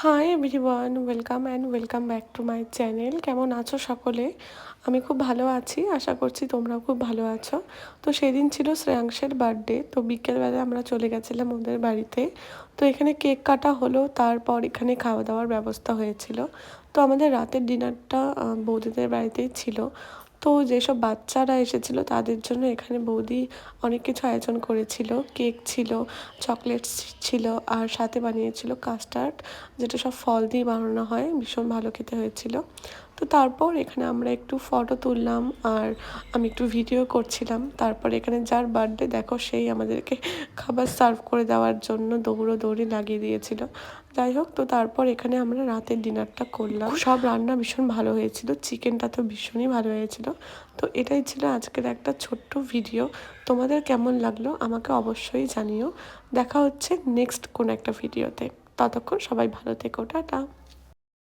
Hi everyone, welcome back to my channel. কেমন আছো সকলে? আমি খুব ভালো আছি, আশা করছি তোমরাও খুব ভালো আছো। তো সেদিন ছিল শ্রেয়াংশের বার্থডে, তো বিকেলবেলা আমরা চলে গেছিলাম ওদের বাড়িতে। তো এখানে কেক কাটা হলো, তারপর এখানে খাওয়া দাওয়ার ব্যবস্থা হয়েছিল। তো আমাদের রাতের ডিনারটা বৌদিদের বাড়িতেই ছিল। তো যেসব বাচ্চারা এসেছিলো তাদের জন্য এখানে বৌদি অনেক কিছু আয়োজন করেছিল। কেক ছিল, চকলেটস ছিল, আর সাথে বানিয়েছিল কাস্টার্ড, যেটা সব ফল দিয়ে বানানো হয়, ভীষণ ভালো খেতে হয়েছিল। তো তারপর এখানে আমরা একটু ফটো তুললাম, আর আমি একটু ভিডিও করছিলাম। তারপর এখানে যার বার্থডে দেখো, সেই আমাদেরকে খাবার সার্ভ করে দেওয়ার জন্য দৌড়ি লাগিয়ে দিয়েছিল। যাই হোক, তো তারপর এখানে আমরা রাতের ডিনারটা করলাম। সব রান্না ভীষণ ভালো হয়েছিল, চিকেনটা তো ভীষণই ভালো হয়েছিল। তো এটাই ছিল আজকের একটা ছোট্ট ভিডিও। তোমাদের কেমন লাগলো আমাকে অবশ্যই জানিও। দেখা হচ্ছে নেক্সট কোনো একটা ভিডিওতে। ততক্ষণ সবাই ভালো থেকো, টাটা।